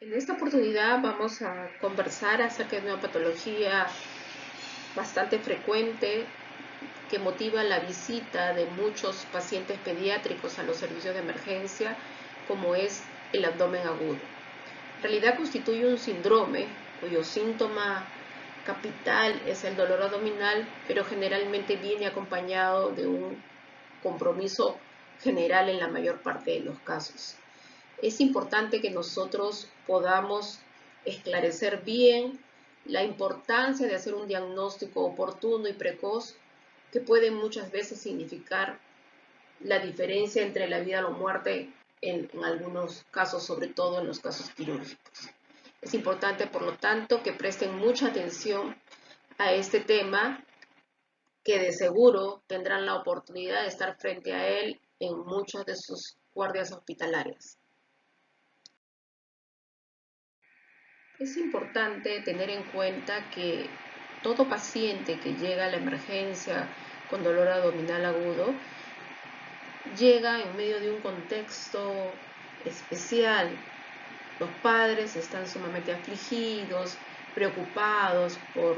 En esta oportunidad vamos a conversar acerca de una patología bastante frecuente que motiva la visita de muchos pacientes pediátricos a los servicios de emergencia, como es el abdomen agudo. En realidad constituye un síndrome cuyo síntoma capital es el dolor abdominal, pero generalmente viene acompañado de un compromiso general en la mayor parte de los casos. Es importante que nosotros podamos esclarecer bien la importancia de hacer un diagnóstico oportuno y precoz que puede muchas veces significar la diferencia entre la vida o la muerte en algunos casos, sobre todo en los casos quirúrgicos. Es importante, por lo tanto, que presten mucha atención a este tema, que de seguro tendrán la oportunidad de estar frente a él en muchas de sus guardias hospitalarias. Es importante tener en cuenta que todo paciente que llega a la emergencia con dolor abdominal agudo llega en medio de un contexto especial. Los padres están sumamente afligidos, preocupados por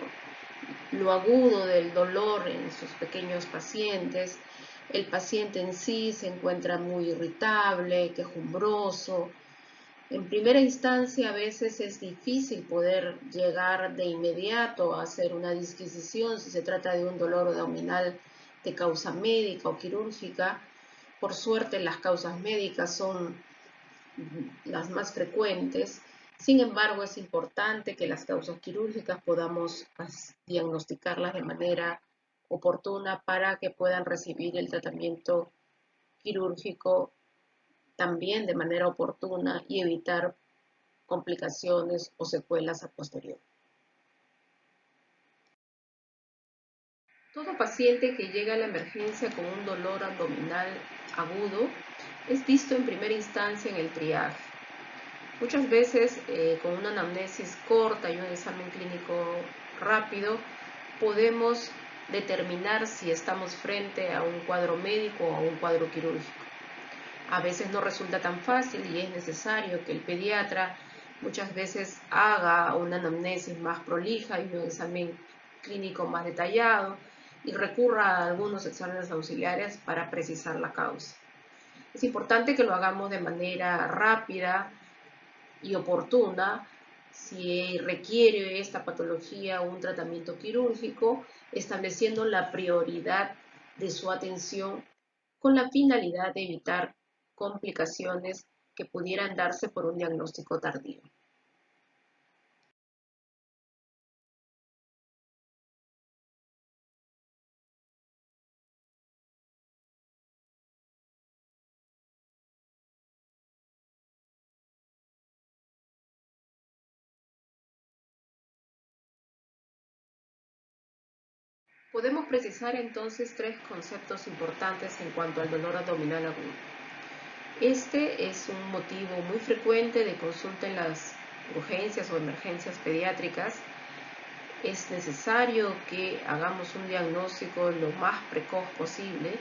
lo agudo del dolor en sus pequeños pacientes. El paciente en sí se encuentra muy irritable, quejumbroso. En primera instancia, a veces es difícil poder llegar de inmediato a hacer una disquisición si se trata de un dolor abdominal de causa médica o quirúrgica. Por suerte, las causas médicas son las más frecuentes. Sin embargo, es importante que las causas quirúrgicas podamos diagnosticarlas de manera oportuna para que puedan recibir el tratamiento quirúrgico también de manera oportuna y evitar complicaciones o secuelas a posteriori. Todo paciente que llega a la emergencia con un dolor abdominal agudo es visto en primera instancia en el triaje. Muchas veces con una anamnesis corta y un examen clínico rápido podemos determinar si estamos frente a un cuadro médico o a un cuadro quirúrgico. A veces no resulta tan fácil y es necesario que el pediatra muchas veces haga una anamnesis más prolija y un examen clínico más detallado y recurra a algunos exámenes auxiliares para precisar la causa. Es importante que lo hagamos de manera rápida y oportuna si requiere esta patología un tratamiento quirúrgico, estableciendo la prioridad de su atención con la finalidad de evitar complicaciones que pudieran darse por un diagnóstico tardío. Podemos precisar entonces tres conceptos importantes en cuanto al dolor abdominal agudo. Este es un motivo muy frecuente de consulta en las urgencias o emergencias pediátricas. Es necesario que hagamos un diagnóstico lo más precoz posible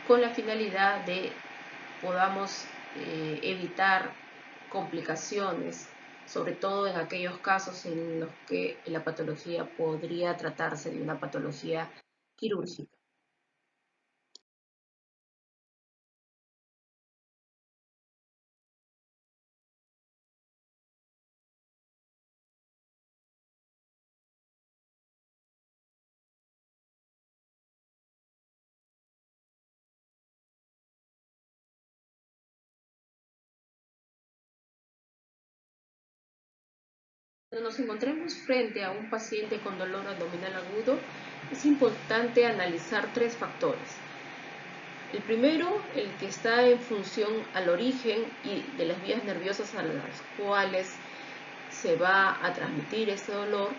con la finalidad de podamos evitar complicaciones, sobre todo en aquellos casos en los que la patología podría tratarse de una patología quirúrgica. Cuando nos encontremos frente a un paciente con dolor abdominal agudo, es importante analizar tres factores. El primero, el que está en función al origen y de las vías nerviosas a las cuales se va a transmitir este dolor,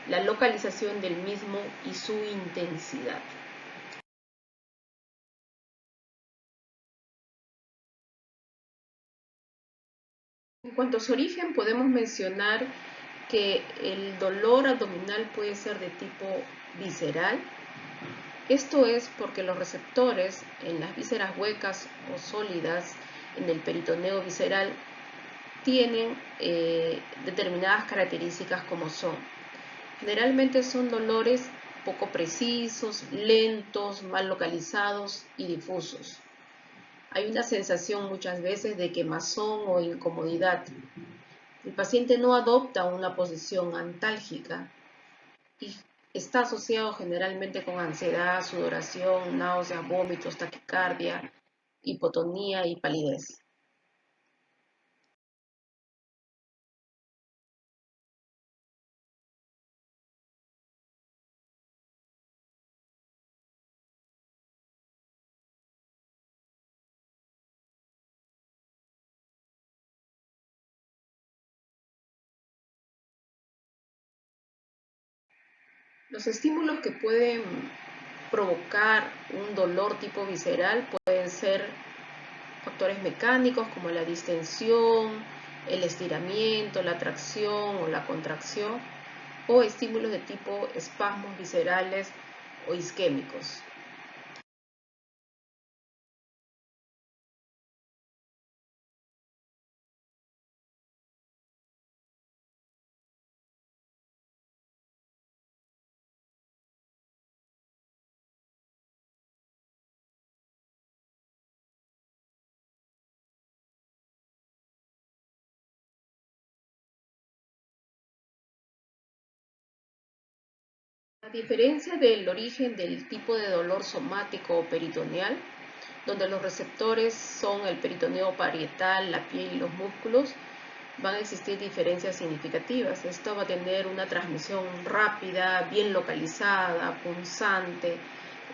la localización del mismo y su intensidad. En cuanto a su origen, podemos mencionar que el dolor abdominal puede ser de tipo visceral. Esto es porque los receptores en las vísceras huecas o sólidas en el peritoneo visceral tienen determinadas características como son. Generalmente son dolores poco precisos, lentos, mal localizados y difusos. Hay una sensación muchas veces de quemazón o incomodidad. El paciente no adopta una posición antálgica y está asociado generalmente con ansiedad, sudoración, náuseas, vómitos, taquicardia, hipotonía y palidez. Los estímulos que pueden provocar un dolor tipo visceral pueden ser factores mecánicos como la distensión, el estiramiento, la tracción o la contracción, o estímulos de tipo espasmos viscerales o isquémicos. A diferencia del origen del tipo de dolor somático o peritoneal, donde los receptores son el peritoneo parietal, la piel y los músculos, van a existir diferencias significativas. Esto va a tener una transmisión rápida, bien localizada, punzante,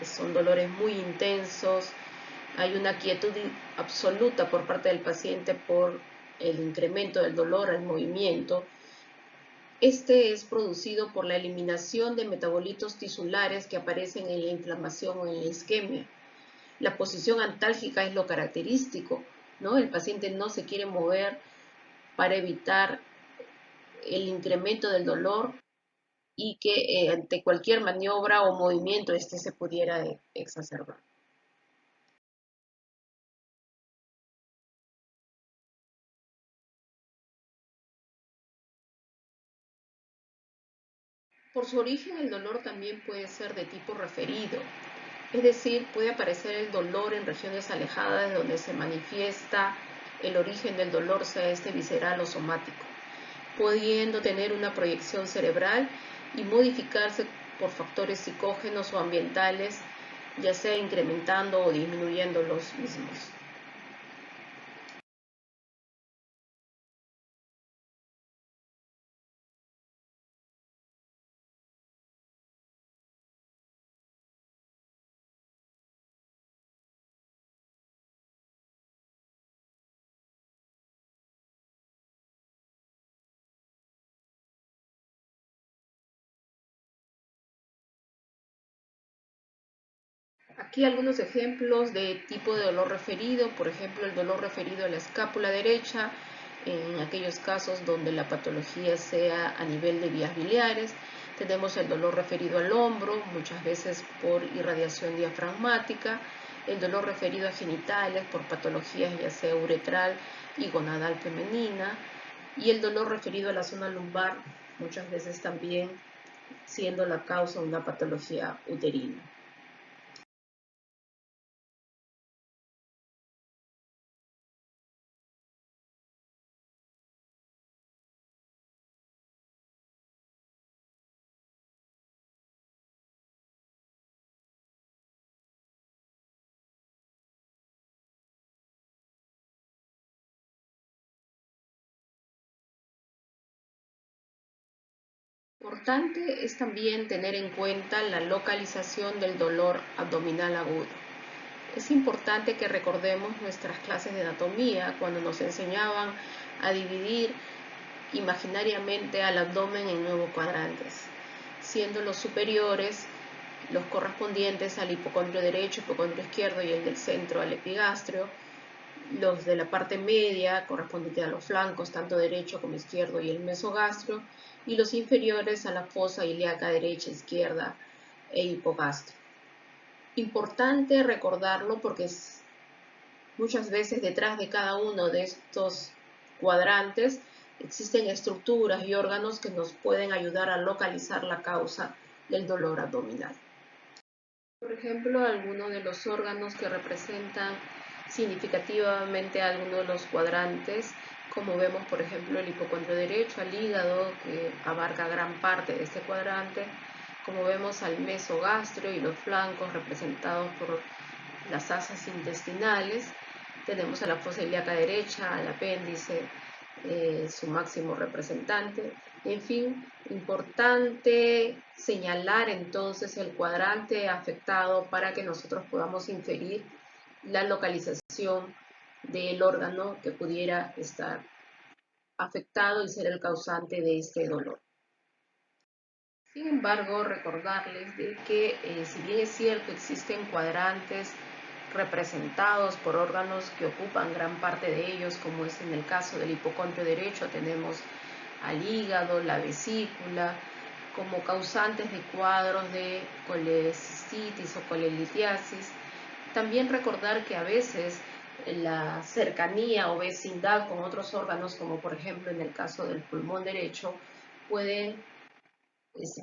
son dolores muy intensos, hay una quietud absoluta por parte del paciente por el incremento del dolor al movimiento. Este es producido por la eliminación de metabolitos tisulares que aparecen en la inflamación o en la isquemia. La posición antálgica es lo característico, ¿no? El paciente no se quiere mover para evitar el incremento del dolor y que ante cualquier maniobra o movimiento este se pudiera exacerbar. Por su origen, el dolor también puede ser de tipo referido, es decir, puede aparecer el dolor en regiones alejadas de donde se manifiesta el origen del dolor, sea este visceral o somático, pudiendo tener una proyección cerebral y modificarse por factores psicógenos o ambientales, ya sea incrementando o disminuyendo los mismos. Aquí algunos ejemplos de tipo de dolor referido, por ejemplo, el dolor referido a la escápula derecha, en aquellos casos donde la patología sea a nivel de vías biliares. Tenemos el dolor referido al hombro, muchas veces por irradiación diafragmática, el dolor referido a genitales por patologías ya sea uretral y gonadal femenina, y el dolor referido a la zona lumbar, muchas veces también siendo la causa una patología uterina. Importante es también tener en cuenta la localización del dolor abdominal agudo. Es importante que recordemos nuestras clases de anatomía cuando nos enseñaban a dividir imaginariamente al abdomen en 9 cuadrantes, siendo los superiores los correspondientes al hipocondrio derecho, hipocondrio izquierdo y el del centro al epigastrio, los de la parte media correspondientes a los flancos, tanto derecho como izquierdo y el mesogastro, y los inferiores a la fosa ilíaca derecha, izquierda e hipogastro. Importante recordarlo porque muchas veces detrás de cada uno de estos cuadrantes existen estructuras y órganos que nos pueden ayudar a localizar la causa del dolor abdominal. Por ejemplo, algunos de los órganos que representan significativamente algunos de los cuadrantes, como vemos por ejemplo el hipocondrio derecho, al hígado, que abarca gran parte de este cuadrante, como vemos al mesogastrio y los flancos representados por las asas intestinales, tenemos a la fosa ilíaca derecha, al apéndice, su máximo representante. En fin, importante señalar entonces el cuadrante afectado para que nosotros podamos inferir la localización del órgano que pudiera estar afectado y ser el causante de este dolor. Sin embargo, recordarles de que si bien es cierto existen cuadrantes representados por órganos que ocupan gran parte de ellos, como es en el caso del hipocondrio derecho, tenemos al hígado, la vesícula, como causantes de cuadros de colecistitis o colelitiasis. También recordar que a veces la cercanía o vecindad con otros órganos, como por ejemplo en el caso del pulmón derecho, pueden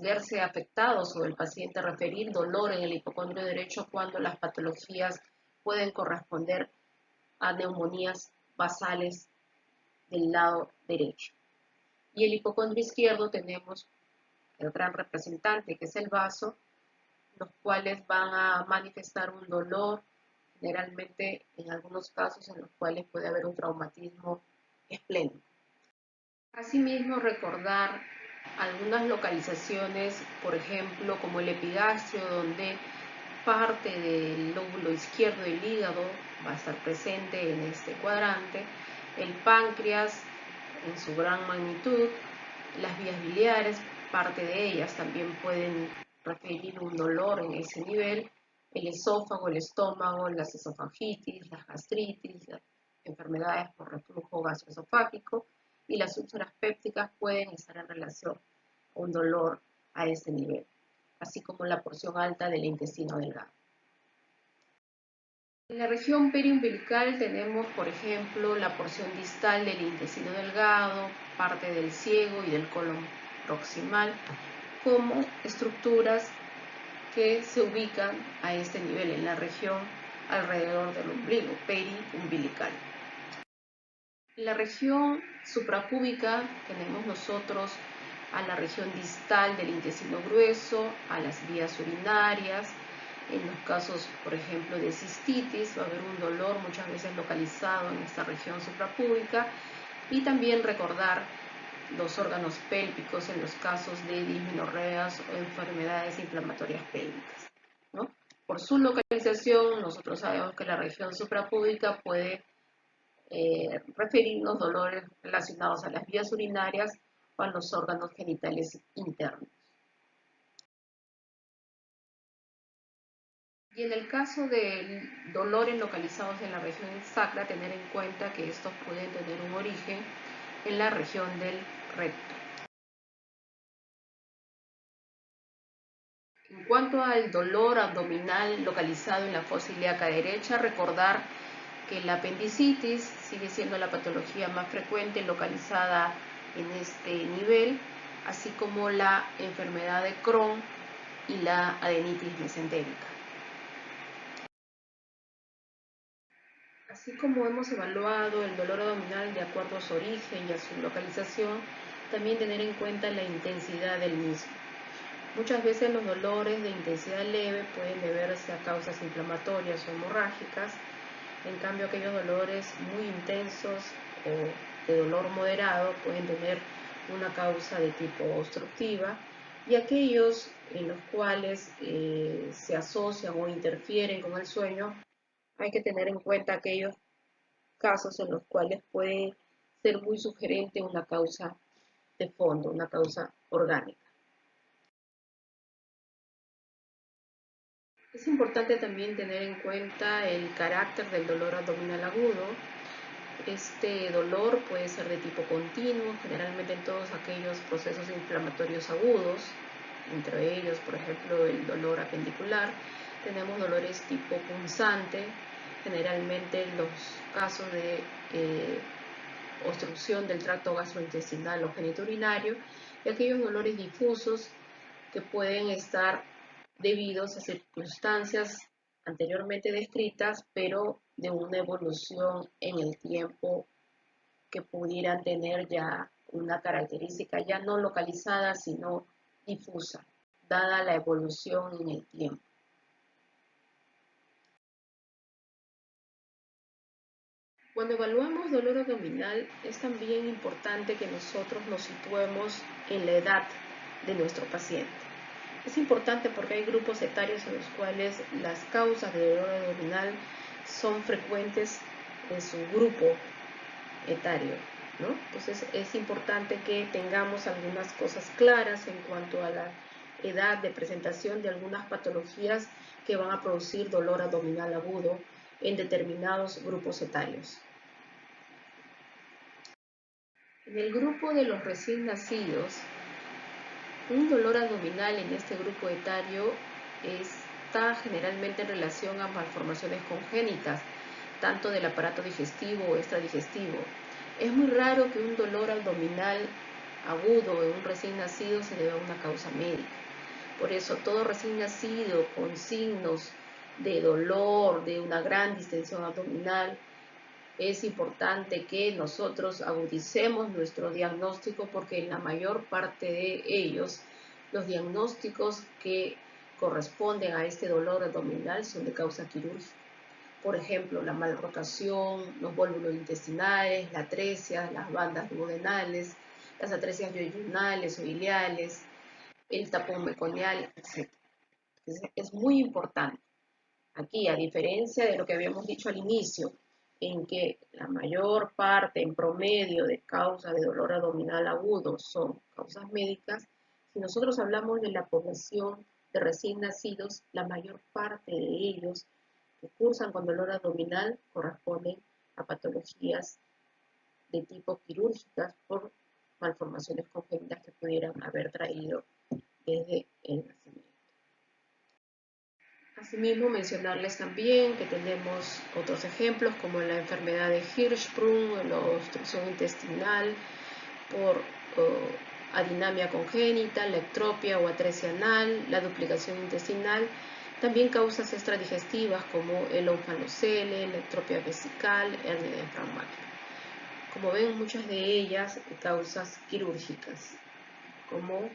verse afectados o el paciente referir dolor en el hipocondrio derecho cuando las patologías pueden corresponder a neumonías basales del lado derecho. Y el hipocondrio izquierdo tenemos el gran representante que es el vaso, los cuales van a manifestar un dolor, generalmente en algunos casos en los cuales puede haber un traumatismo esplénico. Asimismo, recordar algunas localizaciones, por ejemplo, como el epigastrio, donde parte del lóbulo izquierdo del hígado va a estar presente en este cuadrante, el páncreas en su gran magnitud, las vías biliares, parte de ellas también pueden referir un dolor en ese nivel, el esófago, el estómago, las esofagitis, las gastritis, las enfermedades por reflujo gastroesofágico y las úlceras pépticas pueden estar en relación a un dolor a ese nivel, así como la porción alta del intestino delgado. En la región periumbilical tenemos, por ejemplo, la porción distal del intestino delgado, parte del ciego y del colon proximal, como estructuras que se ubican a este nivel en la región alrededor del ombligo, periumbilical. En la región suprapúbica tenemos nosotros a la región distal del intestino grueso, a las vías urinarias. En los casos, por ejemplo, de cistitis, va a haber un dolor muchas veces localizado en esta región suprapúbica. Y también recordar los órganos pélvicos en los casos de dismenorreas o enfermedades inflamatorias pélvicas, ¿no? Por su localización, nosotros sabemos que la región suprapúbica puede referirnos dolores relacionados a las vías urinarias o a los órganos genitales internos. Y en el caso de dolores localizados en la región sacra, tener en cuenta que estos pueden tener un origen en la región del recto. En cuanto al dolor abdominal localizado en la fosa ilíaca derecha, recordar que la apendicitis sigue siendo la patología más frecuente localizada en este nivel, así como la enfermedad de Crohn y la adenitis mesentérica. Así como hemos evaluado el dolor abdominal de acuerdo a su origen y a su localización, también tener en cuenta la intensidad del mismo. Muchas veces los dolores de intensidad leve pueden deberse a causas inflamatorias o hemorrágicas. En cambio, aquellos dolores muy intensos o de dolor moderado pueden tener una causa de tipo obstructiva, y aquellos en los cuales se asocian o interfieren con el sueño, hay que tener en cuenta aquellos casos en los cuales puede ser muy sugerente una causa de fondo, una causa orgánica. Es importante también tener en cuenta el carácter del dolor abdominal agudo. Este dolor puede ser de tipo continuo, generalmente en todos aquellos procesos inflamatorios agudos, entre ellos, por ejemplo, el dolor apendicular. Tenemos dolores tipo punzante, generalmente en los casos de obstrucción del tracto gastrointestinal o genitourinario, y aquellos dolores difusos que pueden estar debidos a circunstancias anteriormente descritas, pero de una evolución en el tiempo que pudieran tener ya una característica ya no localizada, sino difusa, dada la evolución en el tiempo. Cuando evaluamos dolor abdominal, es también importante que nosotros nos situemos en la edad de nuestro paciente. Es importante porque hay grupos etarios en los cuales las causas de dolor abdominal son frecuentes en su grupo etario, ¿no? Entonces es importante que tengamos algunas cosas claras en cuanto a la edad de presentación de algunas patologías que van a producir dolor abdominal agudo en determinados grupos etarios. En el grupo de los recién nacidos, un dolor abdominal en este grupo etario está generalmente en relación a malformaciones congénitas, tanto del aparato digestivo o extradigestivo. Es muy raro que un dolor abdominal agudo en un recién nacido se deba a una causa médica. Por eso, todo recién nacido con signos de dolor, de una gran distensión abdominal, es importante que nosotros agudicemos nuestro diagnóstico, porque en la mayor parte de ellos, los diagnósticos que corresponden a este dolor abdominal son de causa quirúrgica. Por ejemplo, la malrotación, los vólvulos intestinales, la atresia, las bandas duodenales, las atresias yoyunales o ileales, el tapón meconial, etc. Es muy importante. Aquí, a diferencia de lo que habíamos dicho al inicio, en que la mayor parte, en promedio, de causas de dolor abdominal agudo son causas médicas, si nosotros hablamos de la población de recién nacidos, la mayor parte de ellos que cursan con dolor abdominal corresponden a patologías de tipo quirúrgicas por malformaciones congénitas que pudieran haber traído desde el nacimiento. Asimismo, mencionarles también que tenemos otros ejemplos como la enfermedad de Hirschsprung, la obstrucción intestinal por adinamia congénita, la ectropia o atresia anal, la duplicación intestinal, también causas extradigestivas como el onfalocele, la ectropia vesical, hernia diafragmática. Como ven, muchas de ellas causas quirúrgicas como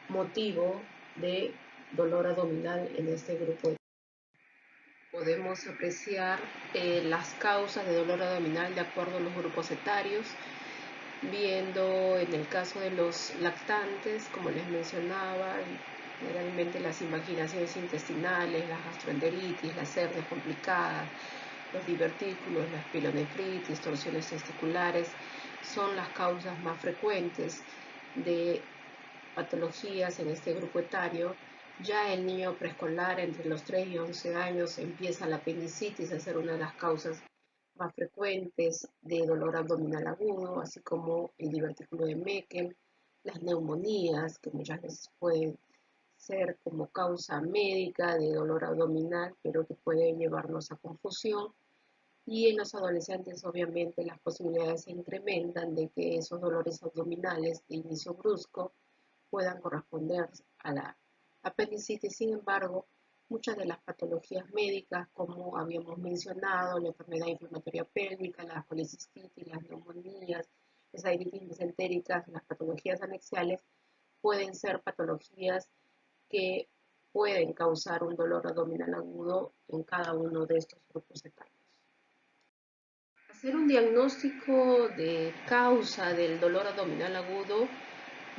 motivo de dolor abdominal en este grupo. Podemos apreciar las causas de dolor abdominal de acuerdo a los grupos etarios, viendo en el caso de los lactantes, como les mencionaba, generalmente las invaginaciones intestinales, las gastroenteritis, las hernias complicadas, los divertículos, la espilonefritis, torsiones testiculares, son las causas más frecuentes de patologías en este grupo etario. Ya el niño preescolar, entre los 3 y 11 años, empieza la apendicitis a ser una de las causas más frecuentes de dolor abdominal agudo, así como el divertículo de Meckel, las neumonías, que muchas veces pueden ser como causa médica de dolor abdominal, pero que pueden llevarnos a confusión. Y en los adolescentes, obviamente, las posibilidades se incrementan de que esos dolores abdominales de inicio brusco puedan corresponder a la apendicitis. Sin embargo, muchas de las patologías médicas, como habíamos mencionado, la enfermedad inflamatoria pélvica, la colicistitis, las neumonías, las airitis mesentéricas, las patologías anexiales, pueden ser patologías que pueden causar un dolor abdominal agudo en cada uno de estos grupos etarios. Hacer un diagnóstico de causa del dolor abdominal agudo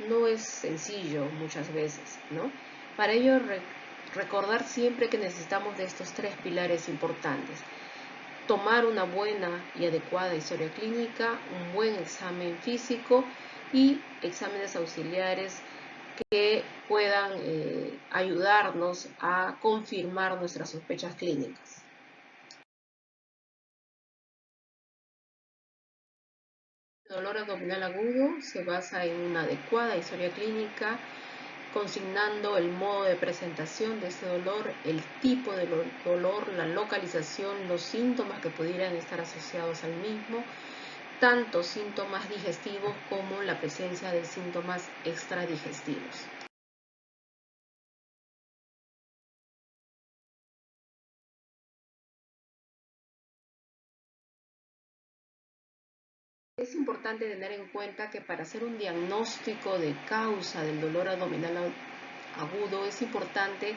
no es sencillo muchas veces, ¿no? Para ello, recordar siempre que necesitamos de estos 3 pilares importantes: tomar una buena y adecuada historia clínica, un buen examen físico y exámenes auxiliares que puedan ayudarnos a confirmar nuestras sospechas clínicas. El dolor abdominal agudo se basa en una adecuada historia clínica, consignando el modo de presentación de este dolor, el tipo de dolor, la localización, los síntomas que pudieran estar asociados al mismo, tanto síntomas digestivos como la presencia de síntomas extradigestivos. Es importante tener en cuenta que para hacer un diagnóstico de causa del dolor abdominal agudo es importante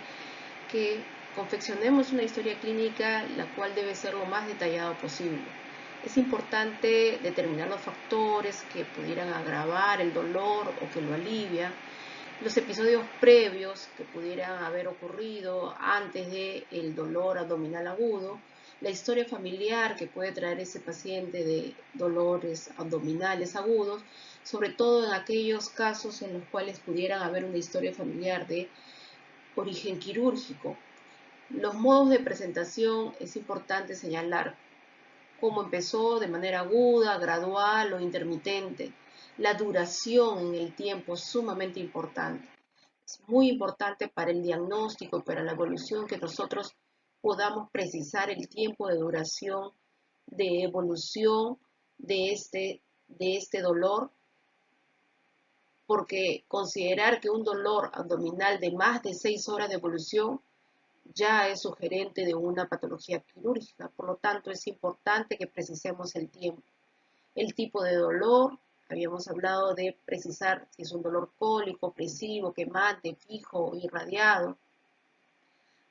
que confeccionemos una historia clínica la cual debe ser lo más detallada posible. Es importante determinar los factores que pudieran agravar el dolor o que lo alivia, los episodios previos que pudieran haber ocurrido antes del dolor abdominal agudo, la historia familiar que puede traer ese paciente de dolores abdominales agudos, sobre todo en aquellos casos en los cuales pudieran haber una historia familiar de origen quirúrgico. Los modos de presentación es importante señalar cómo empezó de manera aguda, gradual o intermitente. La duración en el tiempo es sumamente importante. Es muy importante para el diagnóstico y para la evolución que nosotros podamos precisar el tiempo de duración de evolución de este dolor, porque considerar que un dolor abdominal de más de 6 horas de evolución ya es sugerente de una patología quirúrgica. Por lo tanto, es importante que precisemos el tiempo. El tipo de dolor, habíamos hablado de precisar si es un dolor cólico, opresivo, quemante, fijo o irradiado,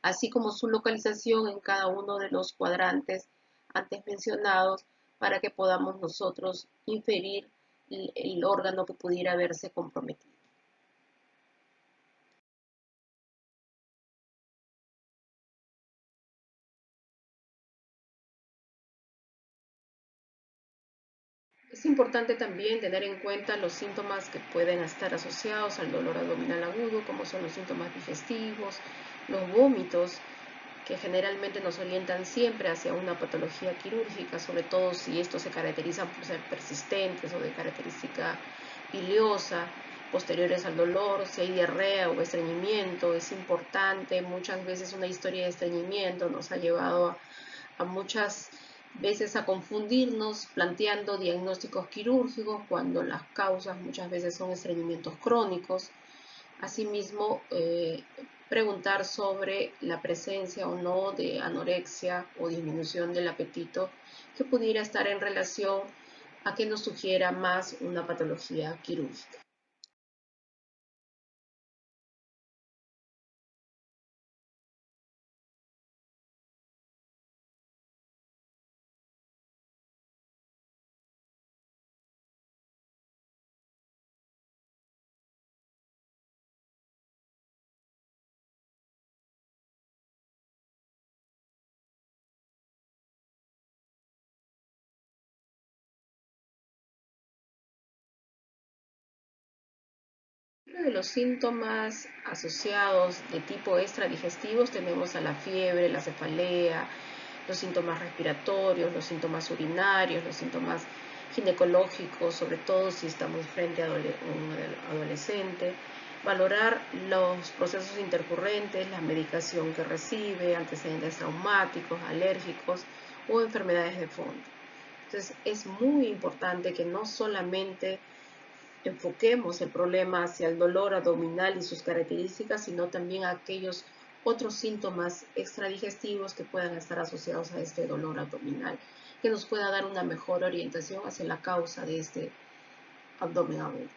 así como su localización en cada uno de los cuadrantes antes mencionados para que podamos nosotros inferir el órgano que pudiera verse comprometido. Es importante también tener en cuenta los síntomas que pueden estar asociados al dolor abdominal agudo, como son los síntomas digestivos, los vómitos, que generalmente nos orientan siempre hacia una patología quirúrgica, sobre todo si estos se caracterizan por ser persistentes o de característica biliosa, posteriores al dolor, si hay diarrea o estreñimiento, es importante. Muchas veces una historia de estreñimiento nos ha llevado a muchas veces a confundirnos planteando diagnósticos quirúrgicos cuando las causas muchas veces son estreñimientos crónicos. Asimismo, preguntar sobre la presencia o no de anorexia o disminución del apetito que pudiera estar en relación a que nos sugiera más una patología quirúrgica. Uno de los síntomas asociados de tipo extradigestivos tenemos a la fiebre, la cefalea, los síntomas respiratorios, los síntomas urinarios, los síntomas ginecológicos, sobre todo si estamos frente a un adolescente, valorar los procesos intercurrentes, la medicación que recibe, antecedentes traumáticos, alérgicos o enfermedades de fondo. Entonces es muy importante que no solamente enfoquemos el problema hacia el dolor abdominal y sus características, sino también a aquellos otros síntomas extradigestivos que puedan estar asociados a este dolor abdominal, que nos pueda dar una mejor orientación hacia la causa de este abdomen agudo.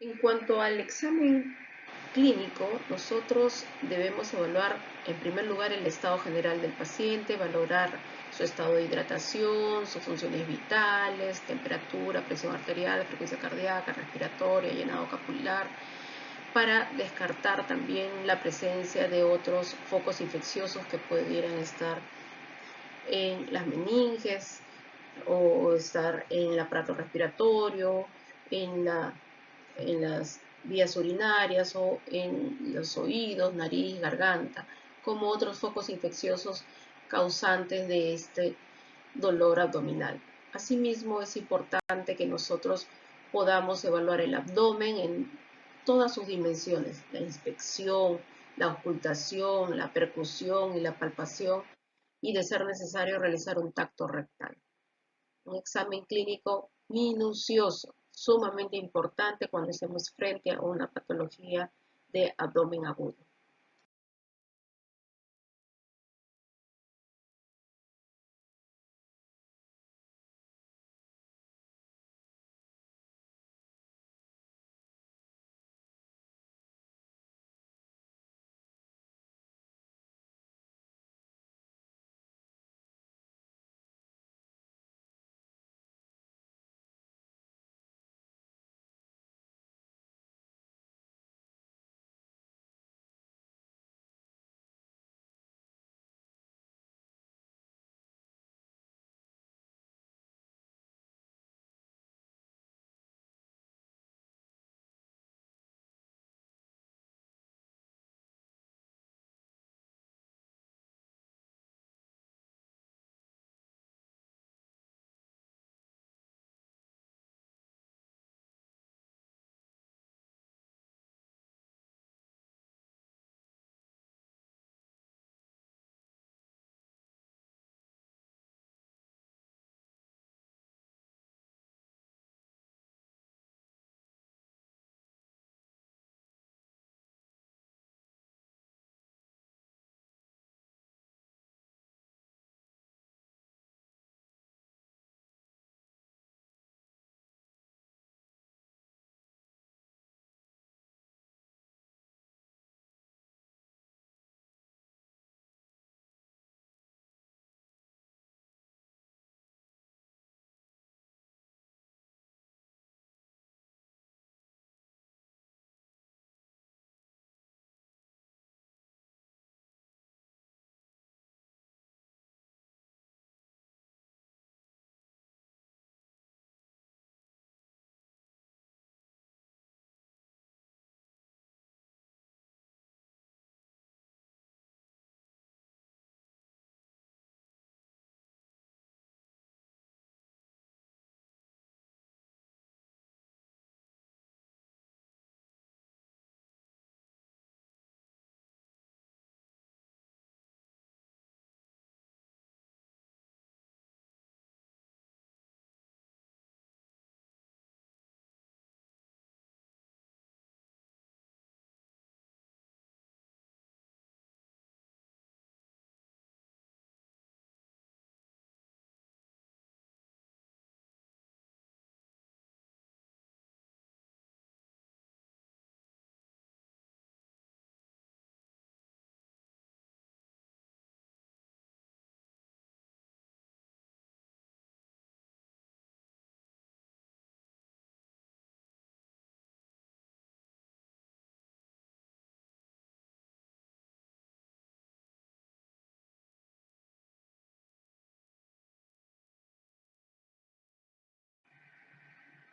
En cuanto al examen clínico, nosotros debemos evaluar en primer lugar el estado general del paciente, valorar su estado de hidratación, sus funciones vitales, temperatura, presión arterial, frecuencia cardíaca, respiratoria, llenado capilar, para descartar también la presencia de otros focos infecciosos que pudieran estar en las meninges o estar en el aparato respiratorio, en, en las vías urinarias o en los oídos, nariz, garganta, como otros focos infecciosos causantes de este dolor abdominal. Asimismo, es importante que nosotros podamos evaluar el abdomen en todas sus dimensiones, la inspección, la ocultación, la percusión y la palpación, y de ser necesario realizar un tacto rectal. Un examen clínico minucioso, sumamente importante cuando estemos frente a una patología de abdomen agudo.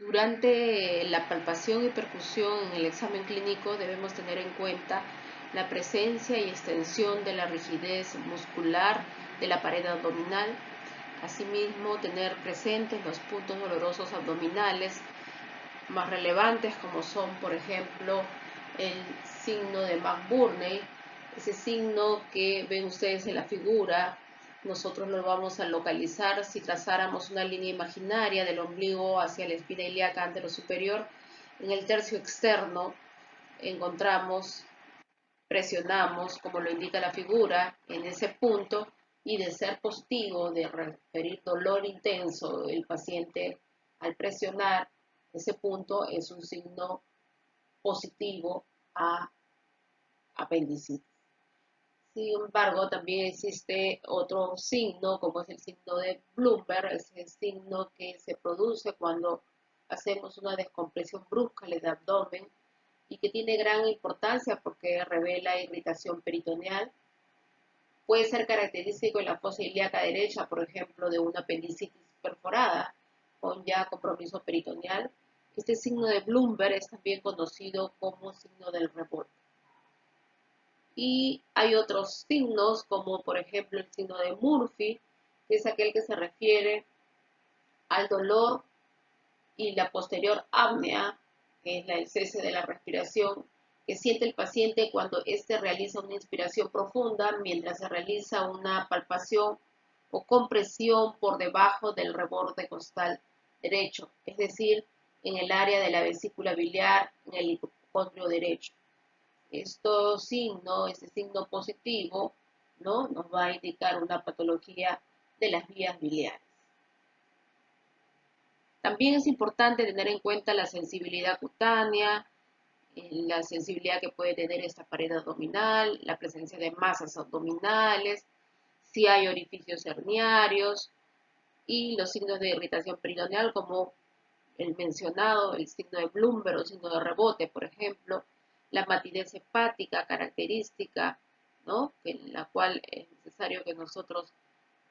Durante la palpación y percusión en el examen clínico debemos tener en cuenta la presencia y extensión de la rigidez muscular de la pared abdominal, asimismo tener presentes los puntos dolorosos abdominales más relevantes como son, por ejemplo, el signo de McBurney, ese signo que ven ustedes en la figura. Nosotros lo vamos a localizar si trazáramos una línea imaginaria del ombligo hacia la espina ilíaca anterosuperior. En el tercio externo encontramos, presionamos, como lo indica la figura, en ese punto, y de ser positivo, de referir dolor intenso el paciente al presionar ese punto, es un signo positivo a apendicitis. Sin embargo, también existe otro signo, como es el signo de Bloomberg, es el signo que se produce cuando hacemos una descompresión brusca del abdomen y que tiene gran importancia porque revela irritación peritoneal. Puede ser característico en la fosa ilíaca derecha, por ejemplo, de una apendicitis perforada con ya compromiso peritoneal. Este signo de Bloomberg es también conocido como signo del rebote. Y hay otros signos, como por ejemplo el signo de Murphy, que es aquel que se refiere al dolor y la posterior apnea, que es el cese de la respiración, que siente el paciente cuando éste realiza una inspiración profunda mientras se realiza una palpación o compresión por debajo del reborde costal derecho, es decir, en el área de la vesícula biliar, en el hipocondrio derecho. Este signo positivo, ¿no?, nos va a indicar una patología de las vías biliares. También es importante tener en cuenta la sensibilidad cutánea, la sensibilidad que puede tener esta pared abdominal, la presencia de masas abdominales, si hay orificios herniarios y los signos de irritación peritoneal como el mencionado, el signo de Bloomberg o signo de rebote, por ejemplo, la matidez hepática característica, ¿no?, en la cual es necesario que nosotros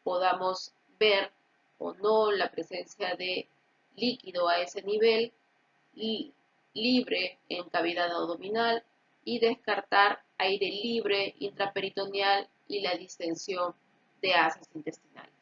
podamos ver o no la presencia de líquido a ese nivel y libre en cavidad abdominal y descartar aire libre intraperitoneal y la distensión de asas intestinales.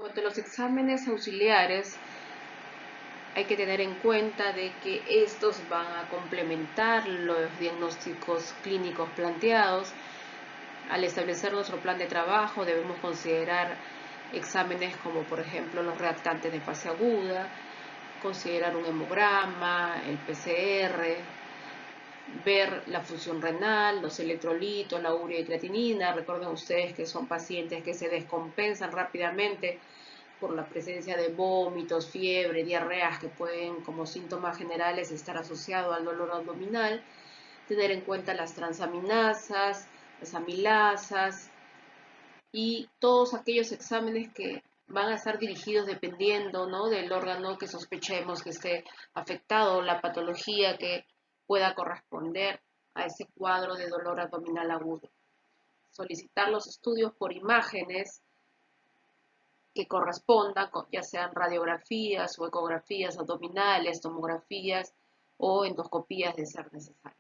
En cuanto a los exámenes auxiliares, hay que tener en cuenta de que estos van a complementar los diagnósticos clínicos planteados. Al establecer nuestro plan de trabajo debemos considerar exámenes como por ejemplo los reactantes de fase aguda, considerar un hemograma, el PCR, ver la función renal, los electrolitos, la urea y creatinina. Recuerden ustedes que son pacientes que se descompensan rápidamente por la presencia de vómitos, fiebre, diarreas que pueden como síntomas generales estar asociados al dolor abdominal. Tener en cuenta las transaminasas, las amilasas y todos aquellos exámenes que van a estar dirigidos dependiendo, ¿no?, del órgano que sospechemos que esté afectado, la patología que pueda corresponder a ese cuadro de dolor abdominal agudo. Solicitar los estudios por imágenes que correspondan, ya sean radiografías o ecografías abdominales, tomografías o endoscopías de ser necesario.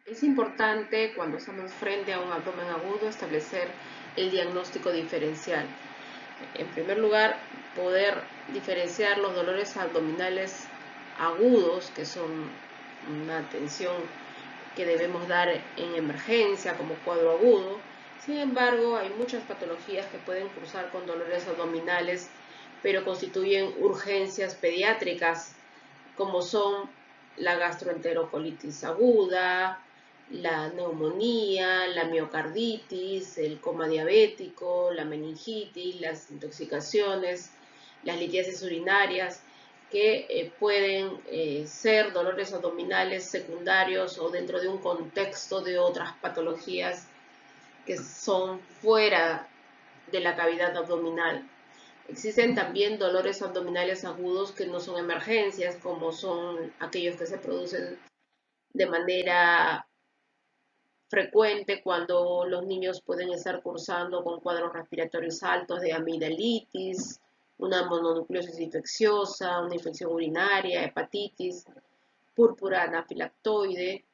Es importante cuando estamos frente a un abdomen agudo establecer el diagnóstico diferencial. En primer lugar, poder diferenciar los dolores abdominales agudos, que son una atención que debemos dar en emergencia como cuadro agudo. Sin embargo, hay muchas patologías que pueden cursar con dolores abdominales, pero constituyen urgencias pediátricas, como son la gastroenterocolitis aguda, la neumonía, la miocarditis, el coma diabético, la meningitis, las intoxicaciones, las litiasis urinarias, que pueden ser dolores abdominales secundarios o dentro de un contexto de otras patologías que son fuera de la cavidad abdominal. Existen también dolores abdominales agudos que no son emergencias, como son aquellos que se producen de manera frecuente cuando los niños pueden estar cursando con cuadros respiratorios altos de amigdalitis, una mononucleosis infecciosa, una infección urinaria, hepatitis, púrpura anafilactoide,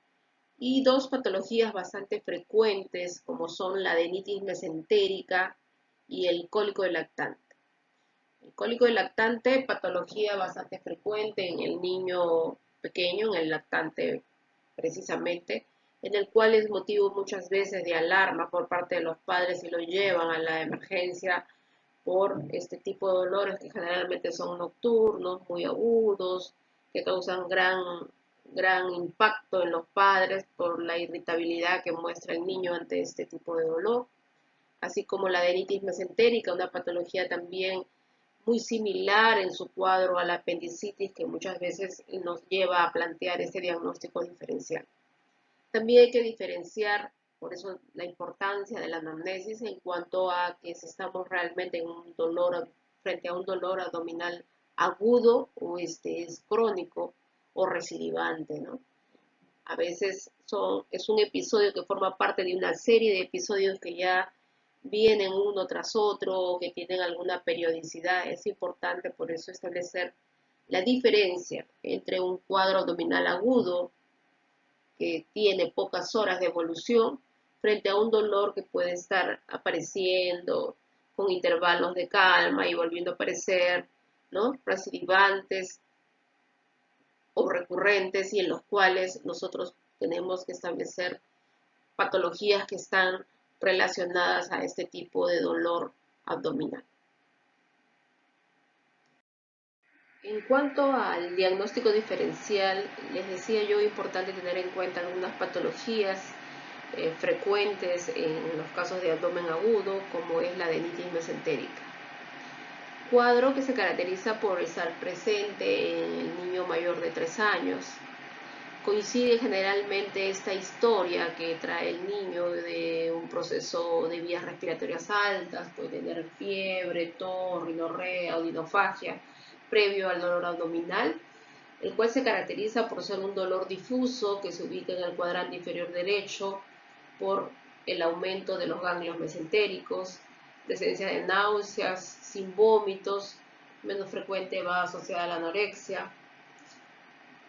y dos patologías bastante frecuentes como son la adenitis mesentérica y el cólico de lactante. El cólico de lactante, patología bastante frecuente en el niño pequeño, en el lactante precisamente, en el cual es motivo muchas veces de alarma por parte de los padres y lo llevan a la emergencia por este tipo de dolores que generalmente son nocturnos, muy agudos, que causan gran impacto en los padres por la irritabilidad que muestra el niño ante este tipo de dolor, así como la adenitis mesentérica, una patología también muy similar en su cuadro a la apendicitis que muchas veces nos lleva a plantear este diagnóstico diferencial. También hay que diferenciar, por eso la importancia de la anamnesis en cuanto a que si estamos realmente en un dolor, frente a un dolor abdominal agudo o este es crónico o recidivante, ¿no? A veces es un episodio que forma parte de una serie de episodios que ya vienen uno tras otro o que tienen alguna periodicidad. Es importante por eso establecer la diferencia entre un cuadro abdominal agudo que tiene pocas horas de evolución frente a un dolor que puede estar apareciendo con intervalos de calma y volviendo a aparecer, ¿no? Recidivantes o recurrentes y en los cuales nosotros tenemos que establecer patologías que están relacionadas a este tipo de dolor abdominal. En cuanto al diagnóstico diferencial, les decía yo, importante tener en cuenta algunas patologías frecuentes en los casos de abdomen agudo, como es la adenitis mesentérica. Cuadro que se caracteriza por estar presente en el niño mayor de 3 años. Coincide generalmente esta historia que trae el niño de un proceso de vías respiratorias altas, puede tener fiebre, tos, rinorrea, odinofagia, previo al dolor abdominal, el cual se caracteriza por ser un dolor difuso que se ubica en el cuadrante inferior derecho por el aumento de los ganglios mesentéricos, presencia de náuseas sin vómitos, menos frecuente va asociada a la anorexia.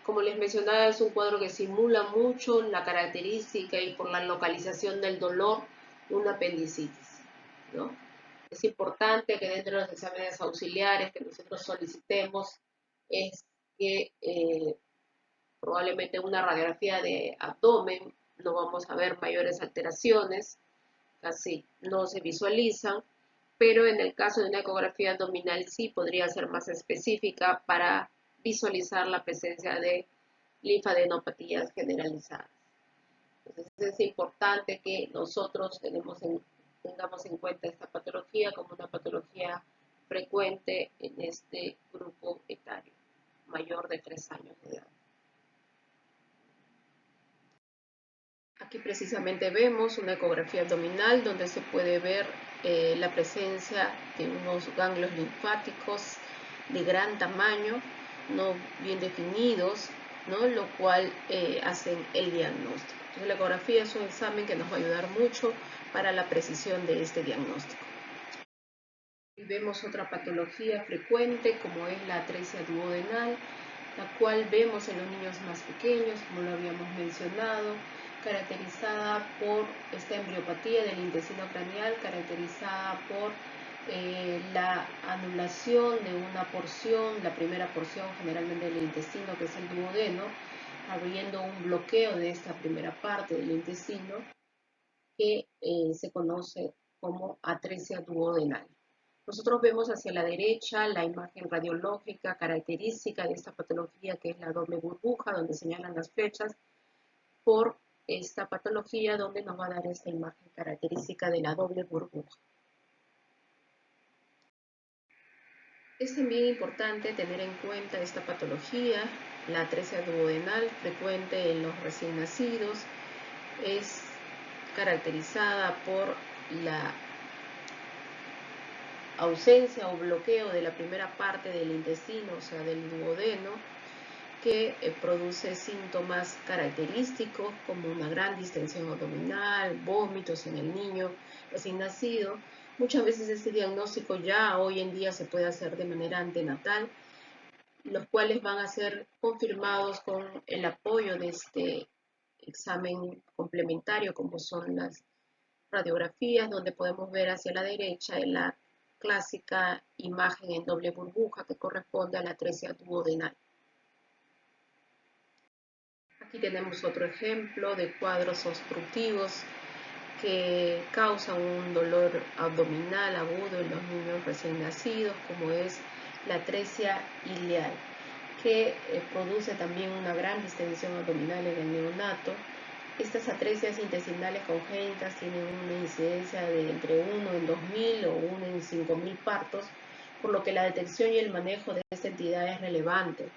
Como les mencionaba, es un cuadro que simula mucho la característica y por la localización del dolor una apendicitis, ¿no? Es importante que dentro de los exámenes auxiliares que nosotros solicitemos es que probablemente una radiografía de abdomen no vamos a ver mayores alteraciones, casi no se visualizan, pero en el caso de una ecografía abdominal sí podría ser más específica para visualizar la presencia de linfadenopatías generalizadas. Entonces es importante que nosotros tengamos en cuenta esta patología como una patología frecuente en este grupo etario, mayor de 3 años de edad. Aquí precisamente vemos una ecografía abdominal donde se puede ver la presencia de unos ganglios linfáticos de gran tamaño, no bien definidos, ¿no? Lo cual hacen el diagnóstico. Entonces, la ecografía es un examen que nos va a ayudar mucho para la precisión de este diagnóstico. Y vemos otra patología frecuente como es la atresia duodenal, la cual vemos en los niños más pequeños, como lo habíamos mencionado, caracterizada por esta embriopatía del intestino craneal, caracterizada por la anulación de una porción, la primera porción generalmente del intestino, que es el duodeno, habiendo un bloqueo de esta primera parte del intestino que se conoce como atresia duodenal. Nosotros vemos hacia la derecha la imagen radiológica característica de esta patología, que es la doble burbuja, donde señalan las flechas por esta patología, donde nos va a dar esta imagen característica de la doble burbuja. Es también importante tener en cuenta esta patología, la atresia duodenal, frecuente en los recién nacidos. Es caracterizada por la ausencia o bloqueo de la primera parte del intestino, o sea, del duodeno, que produce síntomas característicos como una gran distensión abdominal, vómitos en el niño recién nacido. Muchas veces este diagnóstico ya hoy en día se puede hacer de manera antenatal, los cuales van a ser confirmados con el apoyo de este examen complementario, como son las radiografías, donde podemos ver hacia la derecha en la clásica imagen en doble burbuja que corresponde a la atresia duodenal. Aquí tenemos otro ejemplo de cuadros obstructivos que causan un dolor abdominal agudo en los niños recién nacidos, como es la atresia ileal, que produce también una gran distensión abdominal en el neonato. Estas atresias intestinales congénitas tienen una incidencia de entre 1 en 2000 o 1 en 5000 partos, por lo que la detección y el manejo de esta entidad es relevante,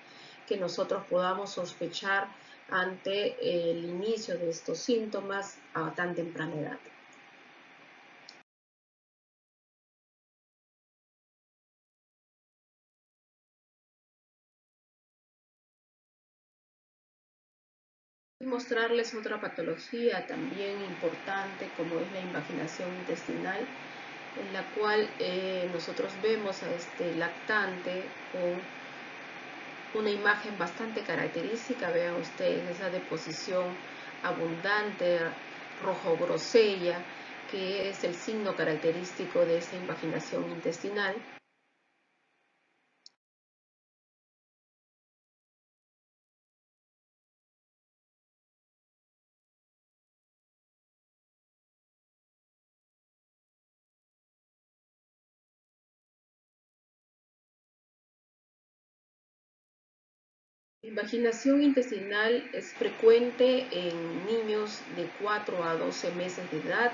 que nosotros podamos sospechar ante el inicio de estos síntomas a tan temprana edad. Mostrarles otra patología también importante, como es la invaginación intestinal, en la cual nosotros vemos a este lactante con una imagen bastante característica. Vean ustedes esa deposición abundante, rojo grosella, que es el signo característico de esta invaginación intestinal. Invaginación intestinal es frecuente en niños de 4 a 12 meses de edad.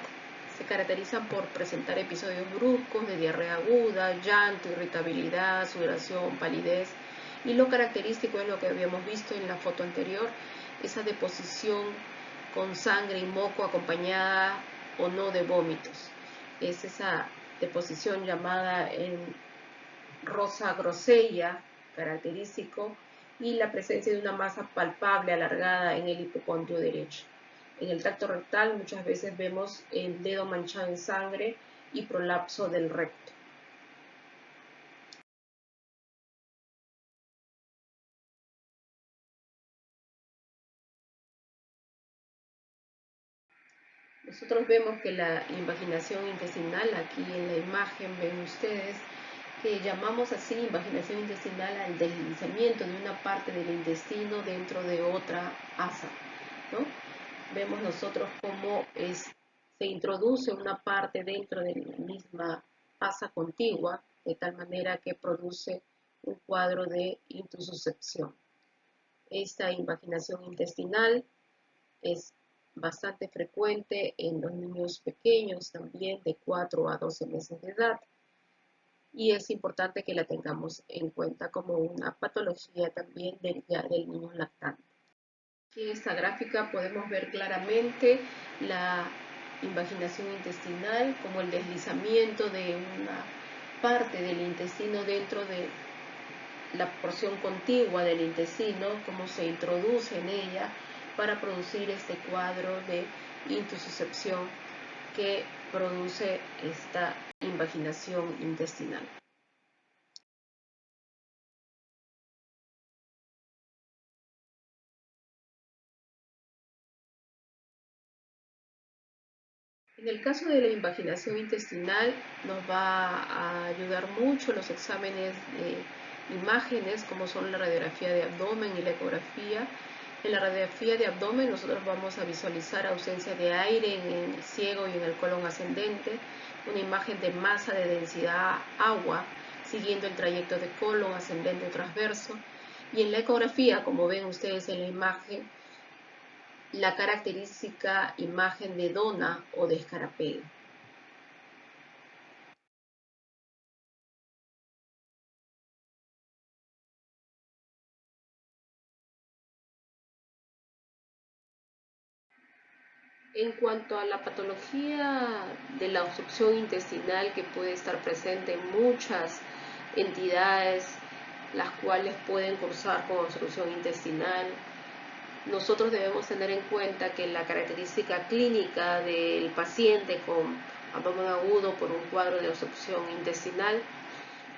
Se caracterizan por presentar episodios bruscos de diarrea aguda, llanto, irritabilidad, sudoración, palidez. Y lo característico es lo que habíamos visto en la foto anterior, esa deposición con sangre y moco acompañada o no de vómitos. Es esa deposición llamada en rosa grosella, característico, y la presencia de una masa palpable alargada en el hipocondrio derecho. En el tracto rectal muchas veces vemos el dedo manchado en sangre y prolapso del recto. Nosotros vemos que la invaginación intestinal, aquí en la imagen ven ustedes que llamamos así invaginación intestinal al deslizamiento de una parte del intestino dentro de otra asa, ¿no? Vemos nosotros cómo se introduce una parte dentro de la misma asa contigua, de tal manera que produce un cuadro de intususcepción. Esta invaginación intestinal es bastante frecuente en los niños pequeños, también de 4 a 12 meses de edad, y es importante que la tengamos en cuenta como una patología también ya del niño lactante. Aquí en esta gráfica podemos ver claramente la invaginación intestinal como el deslizamiento de una parte del intestino dentro de la porción contigua del intestino, cómo se introduce en ella para producir este cuadro de intususcepción que produce esta invaginación intestinal. En el caso de la invaginación intestinal nos va a ayudar mucho los exámenes de imágenes como son la radiografía de abdomen y la ecografía. En la radiografía de abdomen nosotros vamos a visualizar ausencia de aire en el ciego y en el colon ascendente, una imagen de masa de densidad agua siguiendo el trayecto de colon ascendente o transverso. Y en la ecografía, como ven ustedes en la imagen, la característica imagen de dona o de escarapelo. En cuanto a la patología de la obstrucción intestinal que puede estar presente en muchas entidades, las cuales pueden cursar con obstrucción intestinal, nosotros debemos tener en cuenta que la característica clínica del paciente con abdomen agudo por un cuadro de obstrucción intestinal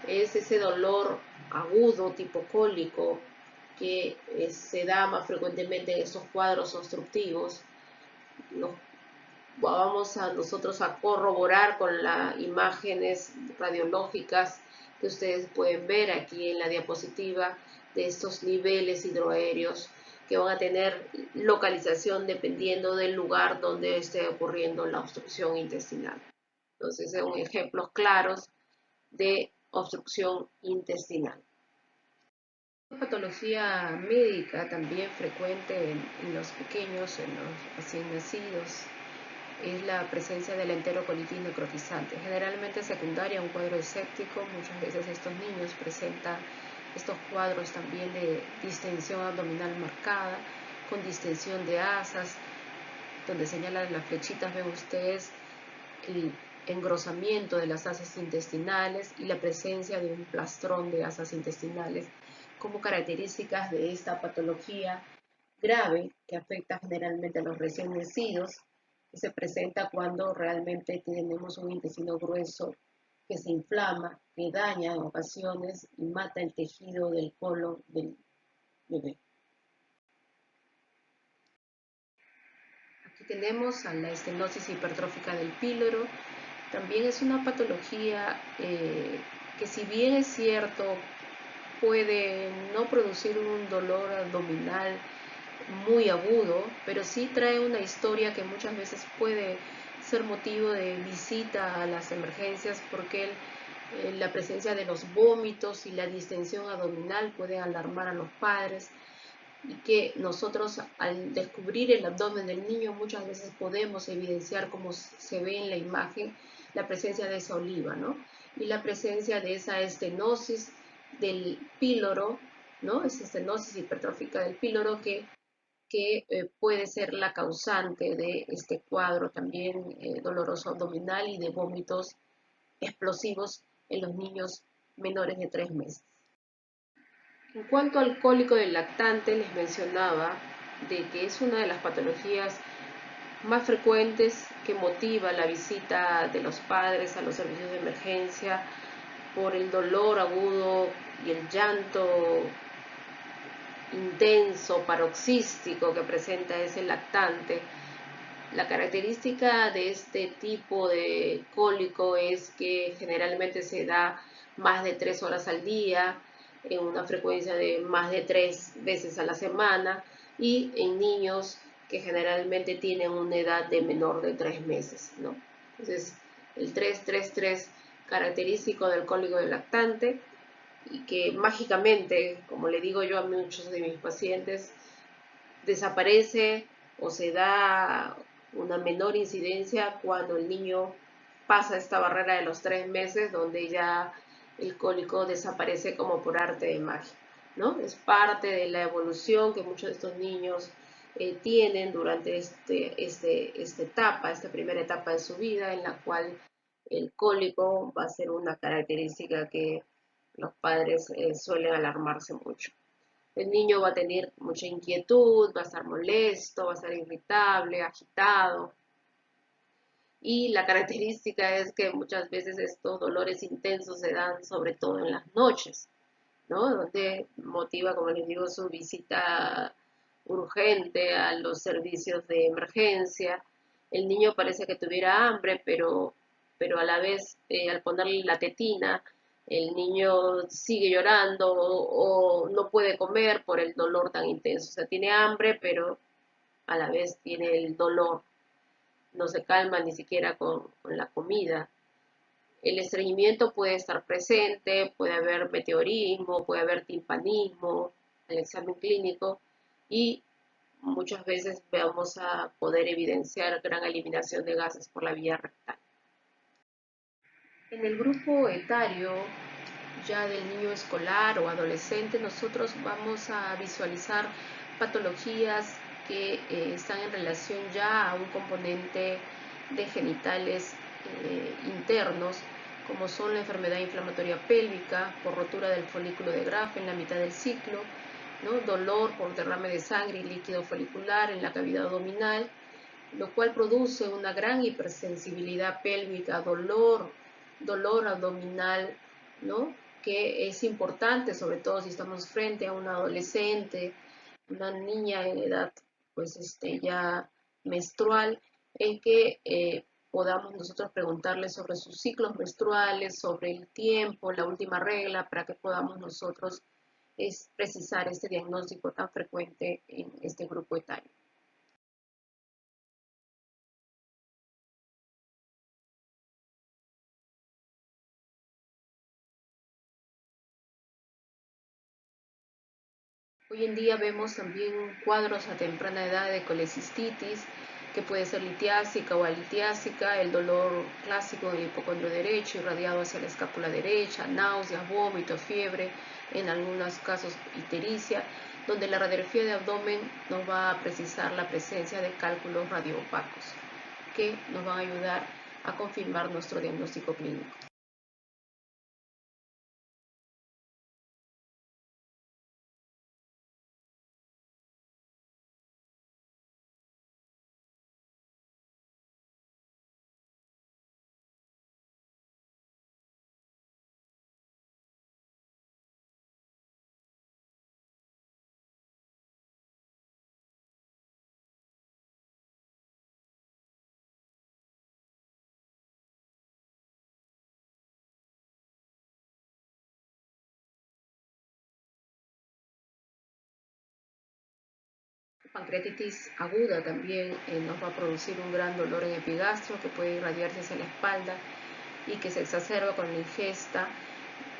es ese dolor agudo tipo cólico que se da más frecuentemente en estos cuadros obstructivos. Los vamos a nosotros a corroborar con las imágenes radiológicas que ustedes pueden ver aquí en la diapositiva de estos niveles hidroaéreos que van a tener localización dependiendo del lugar donde esté ocurriendo la obstrucción intestinal. Entonces, son ejemplos claros de obstrucción intestinal. Una patología médica también frecuente en los pequeños, en los recién nacidos, es la presencia de la enterocolitis necrotizante, generalmente secundaria a un cuadro escéptico. Muchas veces estos niños presentan estos cuadros también de distensión abdominal marcada, con distensión de asas, donde señalan las flechitas, ven ustedes el engrosamiento de las asas intestinales y la presencia de un plastrón de asas intestinales como características de esta patología grave que afecta generalmente a los recién nacidos, que se presenta cuando realmente tenemos un intestino grueso que se inflama, que daña en ocasiones y mata el tejido del colon del bebé. Aquí tenemos a la estenosis hipertrófica del píloro. También es una patología que, si bien es cierto, puede no producir un dolor abdominal muy agudo, pero sí trae una historia que muchas veces puede ser motivo de visita a las emergencias, porque la presencia de los vómitos y la distensión abdominal puede alarmar a los padres, y que nosotros, al descubrir el abdomen del niño, muchas veces podemos evidenciar, como se ve en la imagen, la presencia de esa oliva, ¿no? Y la presencia de esa estenosis del píloro, ¿no? Esa estenosis hipertrófica del píloro que puede ser la causante de este cuadro también doloroso abdominal y de vómitos explosivos en los niños menores de 3 meses. En cuanto al cólico del lactante, les mencionaba de que es una de las patologías más frecuentes que motiva la visita de los padres a los servicios de emergencia por el dolor agudo y el llanto intenso, paroxístico que presenta ese lactante. La característica de este tipo de cólico es que generalmente se da más de 3 horas al día, en una frecuencia de más de 3 veces a la semana, y en niños que generalmente tienen una edad de menor de 3 meses, ¿no? Entonces, el 3-3-3 característico del cólico del lactante, y que mágicamente, como le digo yo a muchos de mis pacientes, desaparece o se da una menor incidencia cuando el niño pasa esta barrera de los 3 meses, donde ya el cólico desaparece como por arte de magia, ¿no? Es parte de la evolución que muchos de estos niños tienen durante esta primera etapa de su vida, en la cual el cólico va a ser una característica que los padres suelen alarmarse mucho. El niño va a tener mucha inquietud, va a estar molesto, va a estar irritable, agitado. Y la característica es que muchas veces estos dolores intensos se dan sobre todo en las noches, ¿no? Donde motiva, como les digo, su visita urgente a los servicios de emergencia, El niño parece que tuviera hambre, pero a la vez al ponerle la tetina, el niño sigue llorando o no puede comer por el dolor tan intenso. O sea, tiene hambre, pero a la vez tiene el dolor. No se calma ni siquiera con la comida. El estreñimiento puede estar presente, puede haber meteorismo, puede haber timpanismo, el examen clínico y muchas veces vamos a poder evidenciar gran eliminación de gases por la vía rectal. En el grupo etario ya del niño escolar o adolescente, nosotros vamos a visualizar patologías que están en relación ya a un componente de genitales internos, como son la enfermedad inflamatoria pélvica por rotura del folículo de Graf en la mitad del ciclo, ¿no? Dolor por derrame de sangre y líquido folicular en la cavidad abdominal, lo cual produce una gran hipersensibilidad pélvica, dolor abdominal, ¿no? Que es importante, sobre todo si estamos frente a un adolescente, una niña en edad pues ya menstrual, en que podamos nosotros preguntarle sobre sus ciclos menstruales, sobre el tiempo, la última regla, para que podamos nosotros precisar este diagnóstico tan frecuente en este grupo etario. Hoy en día vemos también cuadros a temprana edad de colecistitis, que puede ser litiásica o alitiásica, el dolor clásico del hipocondrio derecho irradiado hacia la escápula derecha, náuseas, vómitos, fiebre, en algunos casos ictericia, donde la radiografía de abdomen nos va a precisar la presencia de cálculos radioopacos, que nos van a ayudar a confirmar nuestro diagnóstico clínico. Pancreatitis aguda también nos va a producir un gran dolor en epigastro que puede irradiarse hacia la espalda y que se exacerba con la ingesta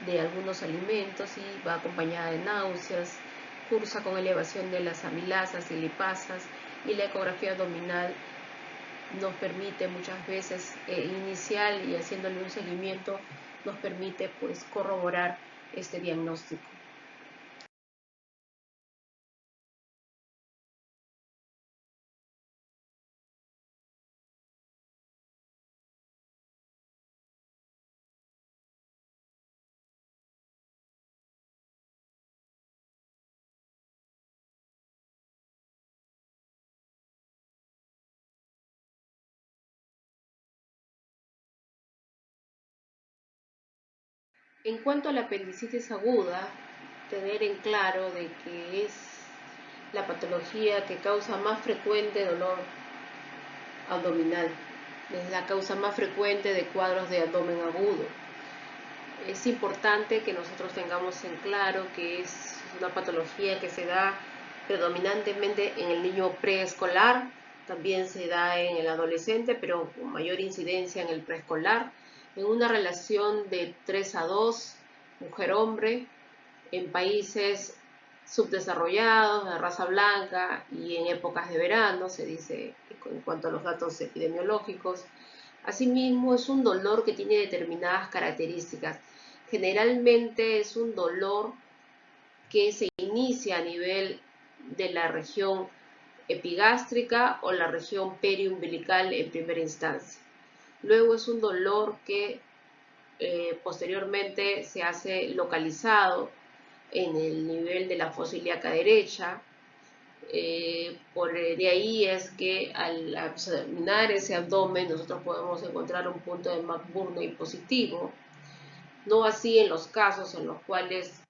de algunos alimentos y va acompañada de náuseas, cursa con elevación de las amilasas y lipasas y la ecografía abdominal nos permite muchas veces inicial y haciéndole un seguimiento nos permite pues corroborar este diagnóstico. En cuanto a la apendicitis aguda, tener en claro de que es la patología que causa más frecuente dolor abdominal, es la causa más frecuente de cuadros de abdomen agudo. Es importante que nosotros tengamos en claro que es una patología que se da predominantemente en el niño preescolar, también se da en el adolescente, pero con mayor incidencia en el preescolar, en una relación de 3 a 2, mujer-hombre, en países subdesarrollados, de raza blanca y en épocas de verano, se dice en cuanto a los datos epidemiológicos. Asimismo, es un dolor que tiene determinadas características. Generalmente es un dolor que se inicia a nivel de la región epigástrica o la región periumbilical en primera instancia. Luego es un dolor que posteriormente se hace localizado en el nivel de la fosa ilíaca derecha. De ahí es que al examinar ese abdomen nosotros podemos encontrar un punto de McBurney positivo, no así en los casos en los cuales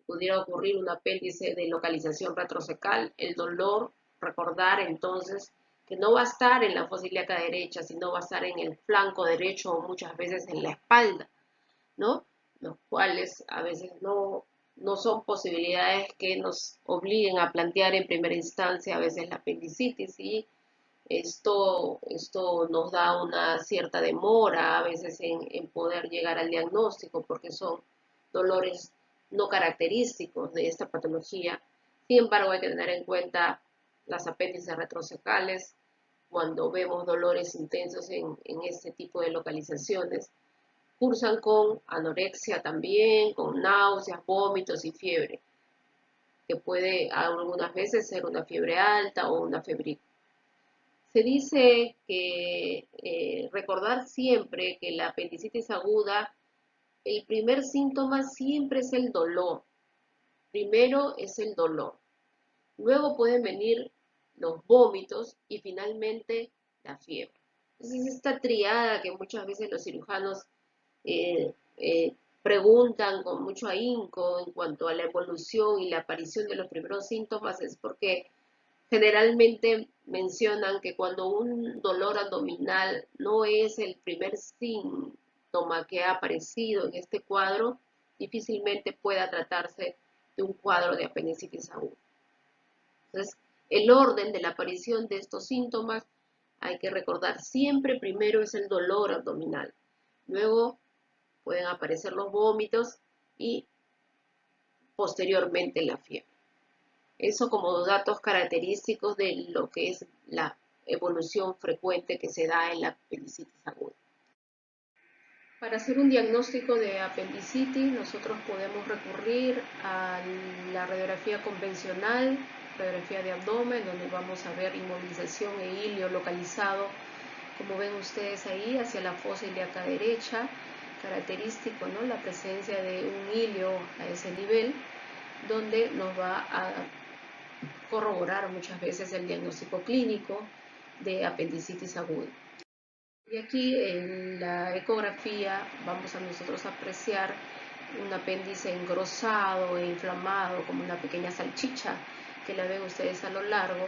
pudiera ocurrir un apéndice de localización retrocecal. El dolor, recordar entonces que no va a estar en la fosa ilíaca derecha, sino va a estar en el flanco derecho o muchas veces en la espalda, ¿no? Los cuales a veces no son posibilidades que nos obliguen a plantear en primera instancia a veces la apendicitis, y esto nos da una cierta demora a veces en poder llegar al diagnóstico porque son dolores no característicos de esta patología. Sin embargo, hay que tener en cuenta las apéndices retrocecales cuando vemos dolores intensos en este tipo de localizaciones. Cursan con anorexia también, con náuseas, vómitos y fiebre, que puede algunas veces ser una fiebre alta o una febril. Se dice que recordar siempre que la apendicitis aguda, el primer síntoma siempre es el dolor. Primero es el dolor. Luego pueden venir los vómitos y finalmente la fiebre. Entonces, esta triada que muchas veces los cirujanos eh, eh, preguntan con mucho ahínco en cuanto a la evolución y la aparición de los primeros síntomas es porque generalmente mencionan que cuando un dolor abdominal no es el primer síntoma que ha aparecido en este cuadro, difícilmente pueda tratarse de un cuadro de apendicitis aguda. Entonces, el orden de la aparición de estos síntomas hay que recordar siempre primero es el dolor abdominal. Luego pueden aparecer los vómitos y posteriormente la fiebre. Eso como datos característicos de lo que es la evolución frecuente que se da en la apendicitis aguda. Para hacer un diagnóstico de apendicitis, nosotros podemos recurrir a la radiografía convencional, radiografía de abdomen, donde vamos a ver inmovilización e hilio localizado, como ven ustedes ahí, hacia la fosa ilíaca derecha, característico, ¿no? La presencia de un hilio a ese nivel, donde nos va a corroborar muchas veces el diagnóstico clínico de apendicitis aguda. Y aquí en la ecografía vamos a nosotros apreciar un apéndice engrosado e inflamado como una pequeña salchicha que la ven ustedes a lo largo,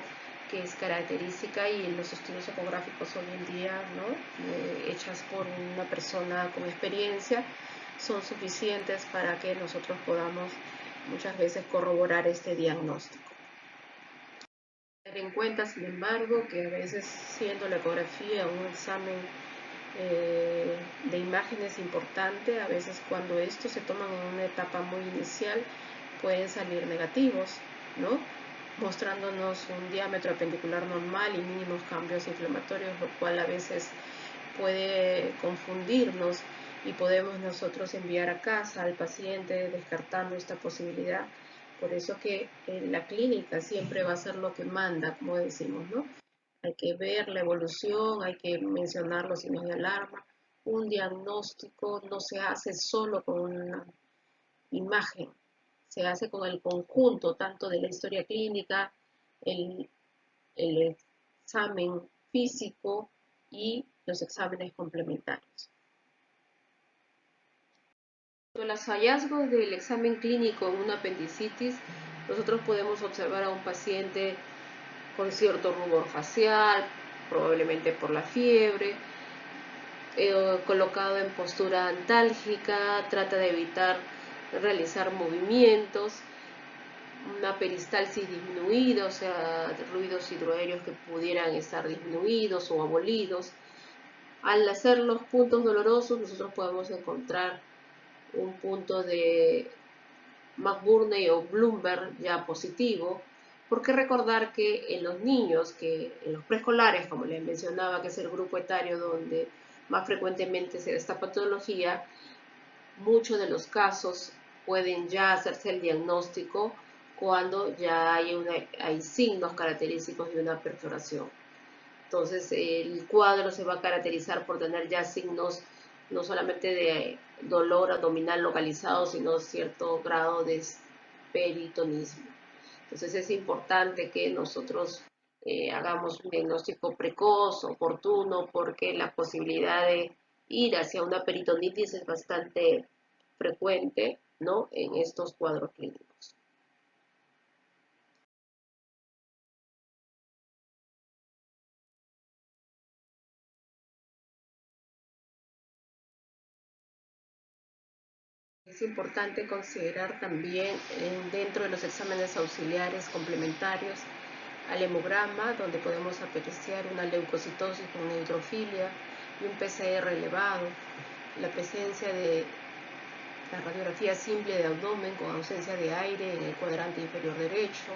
que es característica, y en los estudios ecográficos hoy en día, ¿no? Hechas por una persona con experiencia, son suficientes para que nosotros podamos muchas veces corroborar este diagnóstico. Tener en cuenta, sin embargo, que a veces siendo la ecografía un examen de imagen es importante, a veces cuando estos se toman en una etapa muy inicial pueden salir negativos, ¿no? Mostrándonos un diámetro apendicular normal y mínimos cambios inflamatorios, lo cual a veces puede confundirnos y podemos nosotros enviar a casa al paciente descartando esta posibilidad. Por eso que la clínica siempre va a ser lo que manda, como decimos, ¿no? Hay que ver la evolución, hay que mencionar los signos de alarma. Un diagnóstico no se hace solo con una imagen, se hace con el conjunto tanto de la historia clínica, el, el examen físico y los exámenes complementarios. Los hallazgos del examen clínico en una apendicitis, nosotros podemos observar a un paciente con cierto rubor facial, probablemente por la fiebre, colocado en postura antálgica, trata de evitar realizar movimientos, una peristalsis disminuida, o sea, ruidos hidroaéreos que pudieran estar disminuidos o abolidos. Al hacer los puntos dolorosos, nosotros podemos encontrar un punto de McBurney o Bloomberg ya positivo, porque recordar que en los niños, que en los preescolares, como les mencionaba, que es el grupo etario donde más frecuentemente se da esta patología, muchos de los casos pueden ya hacerse el diagnóstico cuando ya hay signos característicos de una perforación. Entonces el cuadro se va a caracterizar por tener ya signos no solamente de dolor abdominal localizado, sino cierto grado de peritonismo. Entonces es importante que nosotros hagamos un diagnóstico precoz, oportuno, porque la posibilidad de ir hacia una peritonitis es bastante frecuente, ¿no? En estos cuadros clínicos. Es importante considerar también dentro de los exámenes auxiliares complementarios al hemograma, donde podemos apreciar una leucocitosis con neutrofilia y un PCR elevado, la presencia de la radiografía simple de abdomen con ausencia de aire en el cuadrante inferior derecho,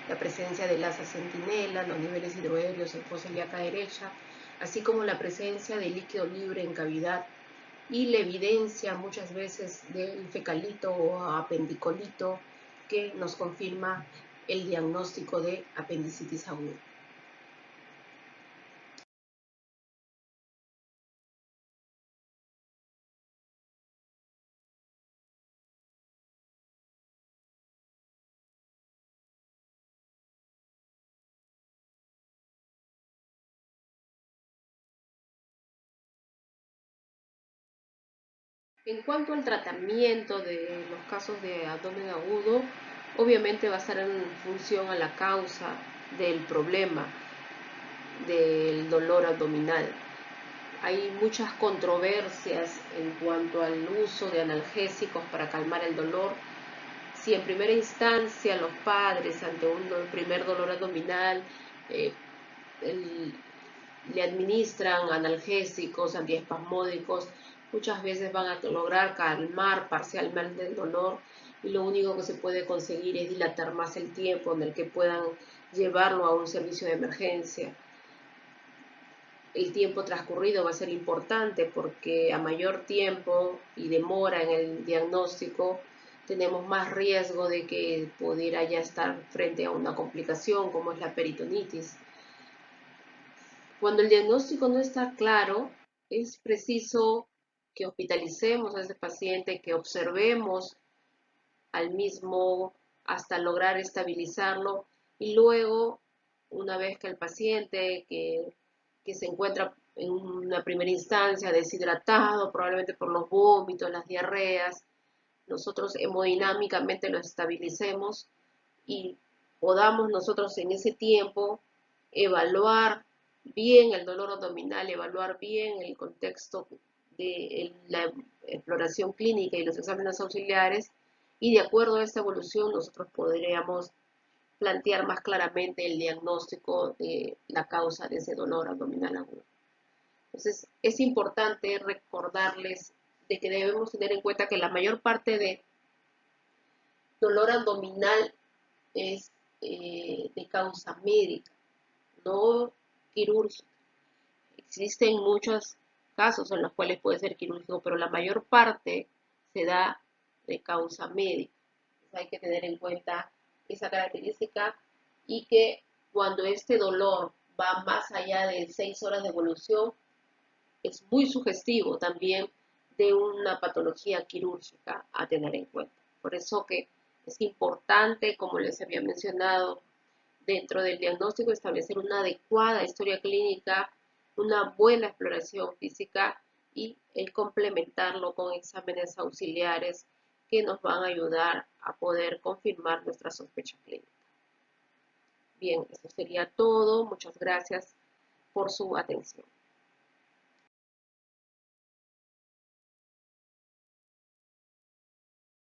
la presencia del asa centinela, los niveles hidroaéreos en fosa ilíaca derecha, así como la presencia de líquido libre en cavidad y la evidencia muchas veces del fecalito o apendicolito que nos confirma el diagnóstico de apendicitis aguda. En cuanto al tratamiento de los casos de abdomen agudo, obviamente va a estar en función a la causa del problema del dolor abdominal. Hay muchas controversias en cuanto al uso de analgésicos para calmar el dolor. Si en primera instancia los padres ante un primer dolor abdominal eh, le administran analgésicos, antiespasmódicos, muchas veces van a lograr calmar parcialmente el dolor y lo único que se puede conseguir es dilatar más el tiempo en el que puedan llevarlo a un servicio de emergencia. El tiempo transcurrido va a ser importante porque a mayor tiempo y demora en el diagnóstico tenemos más riesgo de que pudiera ya estar frente a una complicación como es la peritonitis. Cuando el diagnóstico no está claro, es preciso que hospitalicemos a ese paciente, que observemos al mismo hasta lograr estabilizarlo y luego, una vez que el paciente que se encuentra en una primera instancia deshidratado, probablemente por los vómitos, las diarreas, nosotros hemodinámicamente lo estabilicemos y podamos nosotros en ese tiempo evaluar bien el dolor abdominal, evaluar bien el contexto de la exploración clínica y los exámenes auxiliares, y de acuerdo a esta evolución nosotros podríamos plantear más claramente el diagnóstico de la causa de ese dolor abdominal agudo. Entonces, es importante recordarles de que debemos tener en cuenta que la mayor parte de dolor abdominal es de causa médica, no quirúrgica. Existen muchos casos en los cuales puede ser quirúrgico, pero la mayor parte se da de causa médica. Entonces hay que tener en cuenta esa característica y que cuando este dolor va más allá de 6 horas de evolución, es muy sugestivo también de una patología quirúrgica a tener en cuenta. Por eso que es importante, como les había mencionado, dentro del diagnóstico establecer una adecuada historia clínica, una buena exploración física y el complementarlo con exámenes auxiliares que nos van a ayudar a poder confirmar nuestra sospecha clínica. Bien, eso sería todo. Muchas gracias por su atención.